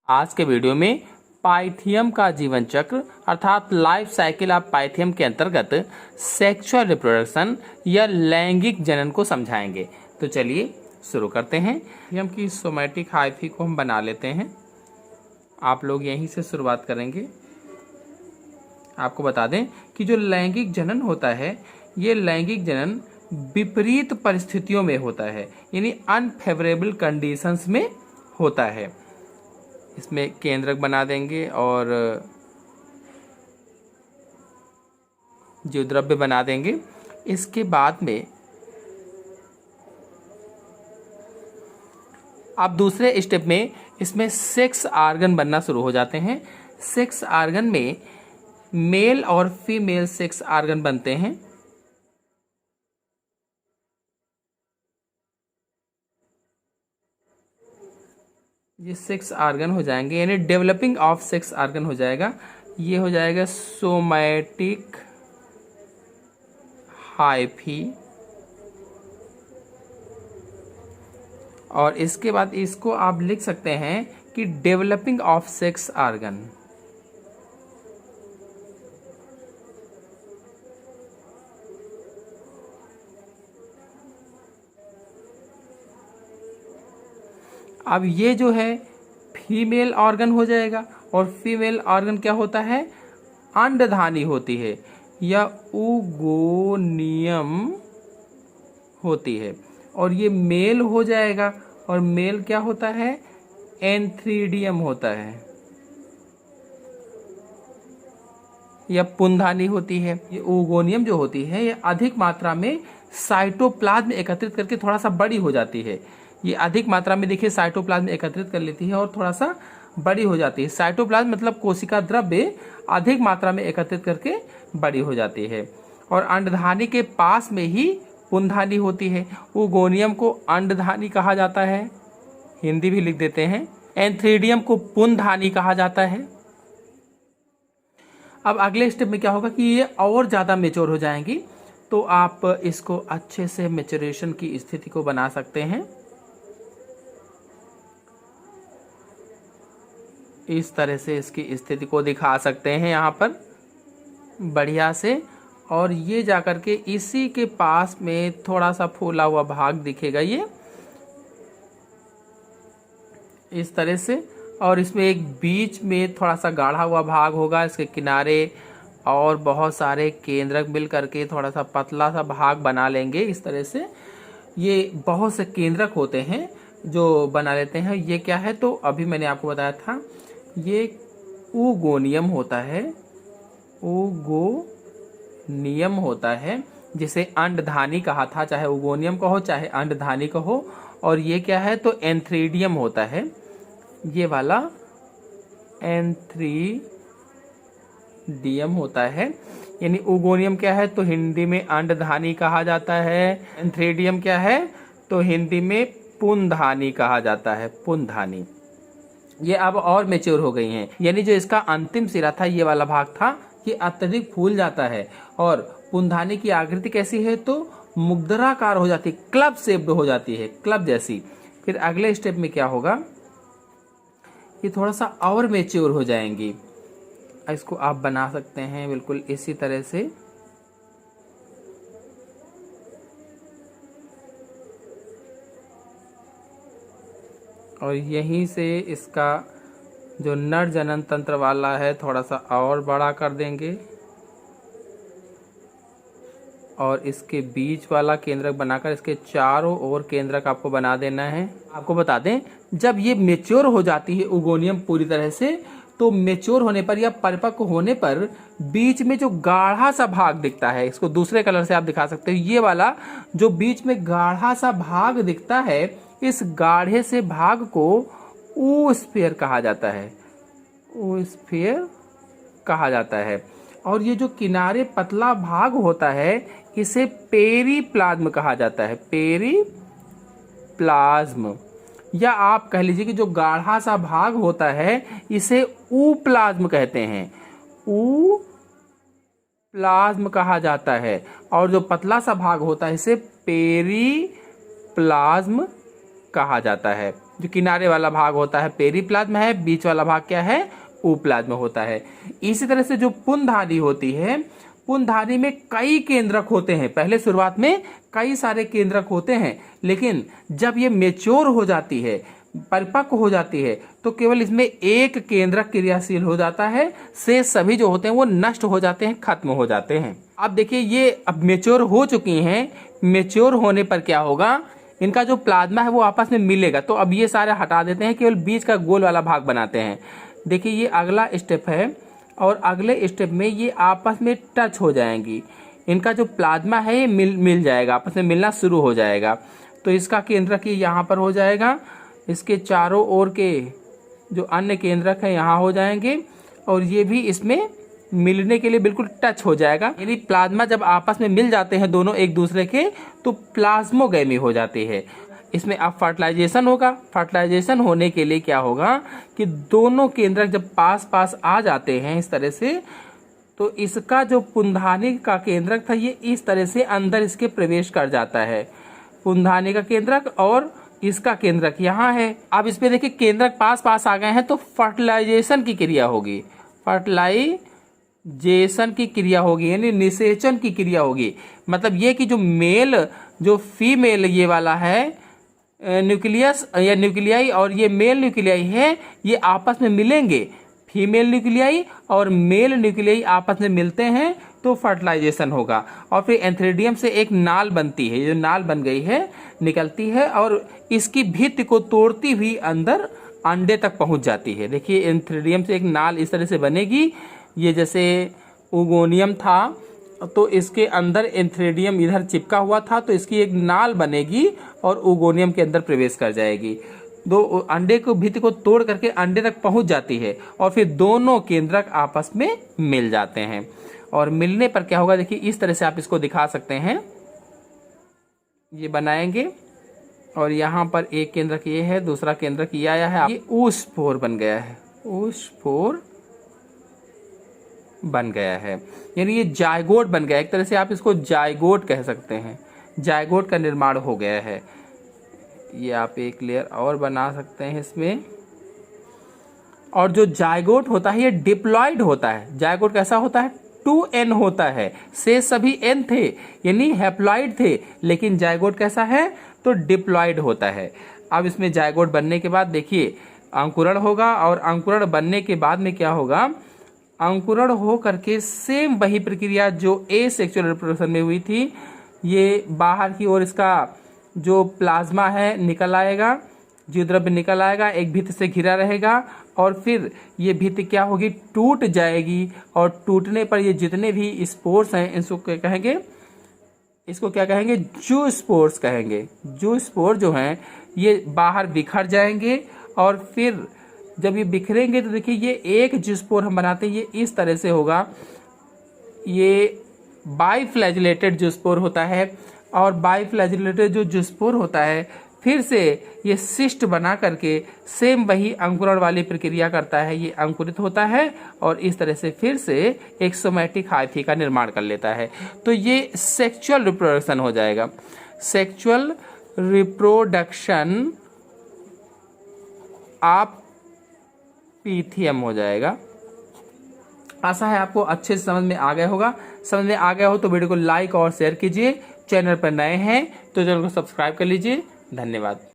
आज के वीडियो में पाइथियम का जीवन चक्र अर्थात लाइफ साइकिल ऑफ पाइथियम के अंतर्गत सेक्सुअल रिप्रोडक्शन या लैंगिक जनन को समझाएंगे। तो चलिए शुरू करते हैं। पाइथियम की सोमैटिक हाइफी को हम बना लेते हैं। आप लोग यहीं से शुरुआत करेंगे। आपको बता दें कि जो लैंगिक जनन होता है, ये लैंगिक जनन विपरीत परिस्थितियों में होता है, यानी अनफेवरेबल कंडीशंस में होता है। इसमें केंद्रक बना देंगे और जीवद्रव्य बना देंगे। इसके बाद में अब दूसरे स्टेप में इसमें सेक्स आर्गन बनना शुरू हो जाते हैं। सेक्स आर्गन में मेल और फीमेल सेक्स आर्गन बनते हैं। ये सेक्स आर्गन हो जाएंगे, यानी डेवलपिंग ऑफ सेक्स आर्गन हो जाएगा। ये हो जाएगा सोमैटिक हाइफी, और इसके बाद इसको आप लिख सकते हैं कि डेवलपिंग ऑफ सेक्स आर्गन। अब ये जो है फीमेल ऑर्गन हो जाएगा, और फीमेल ऑर्गन क्या होता है? अंडधानी होती है या ओगोनियम होती है। और ये मेल हो जाएगा, और मेल क्या होता है? एंथ्रीडियम होता है या पुंधानी होती है। ये ओगोनियम जो होती है ये अधिक मात्रा में साइटोप्लाज्म एकत्रित करके थोड़ा सा बड़ी हो जाती है। ये अधिक मात्रा में देखिए साइटोप्लाज्म एकत्रित कर लेती है और थोड़ा सा बड़ी हो जाती है। साइटोप्लाज्म मतलब कोशिका द्रव्य अधिक मात्रा में एकत्रित करके बड़ी हो जाती है। और अंडधानी के पास में ही पुंधानी होती है। ओगोनियम को अंडधानी कहा जाता है, हिंदी भी लिख देते हैं। एंथ्रीडियम को पुंधानी कहा जाता है। अब अगले स्टेप में क्या होगा कि ये और ज्यादा मेच्योर हो जाएंगी, तो आप इसको अच्छे से मेच्योरेशन की स्थिति को बना सकते हैं। इस तरह से इसकी स्थिति को दिखा सकते हैं यहाँ पर बढ़िया से। और ये जाकर के इसी के पास में थोड़ा सा फूला हुआ भाग दिखेगा, ये इस तरह से। और इसमें एक बीच में थोड़ा सा गाढ़ा हुआ भाग होगा, इसके किनारे और बहुत सारे केंद्रक मिल करके थोड़ा सा पतला सा भाग बना लेंगे इस तरह से। ये बहुत से केंद्रक होते हैं जो बना लेते हैं। ये क्या है? तो अभी मैंने आपको बताया था, ये ओगोनियम होता है। ओगोनियम होता है जिसे अंडधानी कहा था, चाहे ओगोनियम कहो चाहे अंडधानी कहो। और ये क्या है? तो एंथ्रीडियम होता है, ये वाला एंथ्रीडियम होता है। यानी ओगोनियम क्या है? तो हिंदी में अंडधानी कहा जाता है। एंथ्रीडियम क्या है? तो हिंदी में पुंधानी कहा जाता है, पुंधानी। ये अब और मेच्योर हो गई हैं, यानी जो इसका अंतिम सिरा था, ये वाला भाग था, ये अत्यधिक फूल जाता है। और पुंधानी की आकृति कैसी है? तो मुग्दराकार हो जाती है, क्लब शेप्ड हो जाती है, क्लब जैसी। फिर अगले स्टेप में क्या होगा? ये थोड़ा सा और मेच्योर हो जाएंगी। इसको आप बना सकते हैं बिल्कुल इसी तरह से। और यहीं से इसका जो नर जनन तंत्र वाला है थोड़ा सा और बड़ा कर देंगे, और इसके बीच वाला केंद्रक बनाकर इसके चारों ओर केंद्रक आपको बना देना है। आपको बता दें, जब ये मेच्योर हो जाती है ओगोनियम पूरी तरह से, तो मेच्योर होने पर या परिपक्व होने पर बीच में जो गाढ़ा सा भाग दिखता है, इसको दूसरे कलर से आप दिखा सकते हो। ये वाला जो बीच में गाढ़ा सा भाग दिखता है, इस गाढ़े से भाग को ओस्फेयर कहा जाता है, ओस्फेयर कहा जाता है। और ये जो किनारे पतला भाग होता है, इसे पेरीप्लाज्म कहा जाता है, पेरीप्लाज्म। या आप कह लीजिए कि जो गाढ़ा सा भाग होता है, इसे ऊप्लाज्म कहते हैं, ऊप्लाज्म कहा जाता है। और जो पतला सा भाग होता है, इसे पेरीप्लाज्म कहा जाता है। जो किनारे वाला भाग होता है पेरिप्लाज्मा है, बीच वाला भाग क्या है, ऊप्लाज्मा होता है। इसी तरह से जो पुंजधानी होती है, पुंजधानी में कई केंद्रक होते हैं। पहले शुरुआत में कई सारे केंद्रक होते हैं, लेकिन जब ये मेच्योर हो जाती है, परिपक्व हो जाती है, तो केवल इसमें एक केंद्रक क्रियाशील हो जाता है, से सभी जो होते हैं वो नष्ट हो जाते हैं, खत्म हो जाते हैं। अब देखिए ये अब मेच्योर हो चुकी हैं। मेच्योर होने पर क्या होगा, इनका जो प्लाज्मा है वो आपस में मिलेगा। तो अब ये सारे हटा देते हैं, केवल बीच का गोल वाला भाग बनाते हैं। देखिए ये अगला स्टेप है, और अगले स्टेप में ये आपस में टच हो जाएंगी। इनका जो प्लाज्मा है ये मिल जाएगा, आपस में मिलना शुरू हो जाएगा। तो इसका केंद्रक ये यहाँ पर हो जाएगा, इसके चारों ओर के जो अन्य केंद्रक हैं यहाँ हो जाएंगे, और ये भी इसमें मिलने के लिए बिल्कुल टच हो जाएगा। यानी प्लाज्मा जब आपस में मिल जाते हैं दोनों एक दूसरे के, तो प्लाज्मोगैमी हो जाती है। इसमें अब फर्टिलाइजेशन होगा। फर्टिलाइजेशन होने के लिए क्या होगा कि दोनों केंद्रक जब पास पास आ जाते हैं इस तरह से, तो इसका जो पुंजधानी का केंद्रक था ये इस तरह से अंदर इसके प्रवेश कर जाता है। पुंजधानी का केंद्रक और इसका केंद्रक यहाँ है। अब इसमें देखिए केंद्रक पास पास आ गए हैं, तो फर्टिलाइजेशन की क्रिया होगी। फर्टिलाइजेशन की क्रिया होगी, यानी निषेचन की क्रिया होगी। मतलब ये कि जो मेल जो फीमेल ये वाला है न्यूक्लियस या न्यूक्लियाई, और ये मेल न्यूक्लियाई है, ये आपस में मिलेंगे। फीमेल न्यूक्लियाई और मेल न्यूक्लियाई आपस में मिलते हैं तो फर्टिलाइजेशन होगा। और फिर एंथ्रेडियम से एक नाल बनती है, जो नाल बन गई है निकलती है, और इसकी भित्ति को तोड़ती हुई अंदर अंडे तक पहुंच जाती है। देखिए एंथ्रेडियम से एक नाल इस तरह से बनेगी। ये जैसे उगोनियम था तो इसके अंदर एंथ्रेडियम इधर चिपका हुआ था, तो इसकी एक नाल बनेगी और उगोनियम के अंदर प्रवेश कर जाएगी। दो अंडे को भित्ति को तोड़ करके अंडे तक पहुंच जाती है, और फिर दोनों केंद्रक आपस में मिल जाते हैं। और मिलने पर क्या होगा, देखिए इस तरह से आप इसको दिखा सकते हैं। ये बनाएंगे, और यहाँ पर एक केंद्रक ये है, दूसरा केंद्रक ये आया है, ये ऊस्पोर बन गया है। ऊस्पोर बन गया है, यानी ये जायगोट बन गया। एक तरह से आप इसको जायगोट कह सकते हैं। जायगोट का निर्माण हो गया है। ये आप एक लेयर और बना सकते हैं इसमें। और जो जायगोट होता है ये डिप्लॉइड होता है। जायगोट कैसा होता है, 2n होता है। से सभी n थे, यानी हैप्लॉइड थे, लेकिन जायगोट कैसा है, तो डिप्लॉइड होता है। अब इसमें जायगोट बनने के बाद देखिए अंकुरण होगा, और अंकुरण बनने के बाद में क्या होगा, अंकुरण हो करके सेम वही प्रक्रिया जो एसेक्सुअल रिप्रोडक्शन में हुई थी, ये बाहर की ओर इसका जो प्लाज्मा है निकल आएगा, जीव द्रव्य निकल आएगा, एक भित्ति से घिरा रहेगा, और फिर ये भित्ति क्या होगी, टूट जाएगी। और टूटने पर ये जितने भी स्पोर्स हैं इसको क्या कहेंगे, इसको क्या कहेंगे, जू स्पोर्स कहेंगे। जू स्पोर जो हैं ये बाहर बिखर जाएंगे, और फिर जब ये बिखरेंगे तो देखिए ये एक जूस्पोर हम बनाते हैं, ये इस तरह से होगा। ये बाइफ्लैजिलेटेड जूस्पोर होता है, और बाइफ्लैजिलेटेड जो जूस्पोर होता है फिर से ये सिस्ट बना करके सेम वही अंकुरण वाली प्रक्रिया करता है। ये अंकुरित होता है, और इस तरह से फिर से एक सोमैटिक हाइफी का निर्माण कर लेता है। तो ये सेक्सुअल रिप्रोडक्शन हो जाएगा। सेक्सुअल रिप्रोडक्शन ऑफ पीथियम हो जाएगा। आशा है आपको अच्छे से समझ में आ गया होगा। समझ में आ गया हो तो वीडियो को लाइक और शेयर कीजिए। चैनल पर नए हैं तो चैनल को सब्सक्राइब कर लीजिए। धन्यवाद।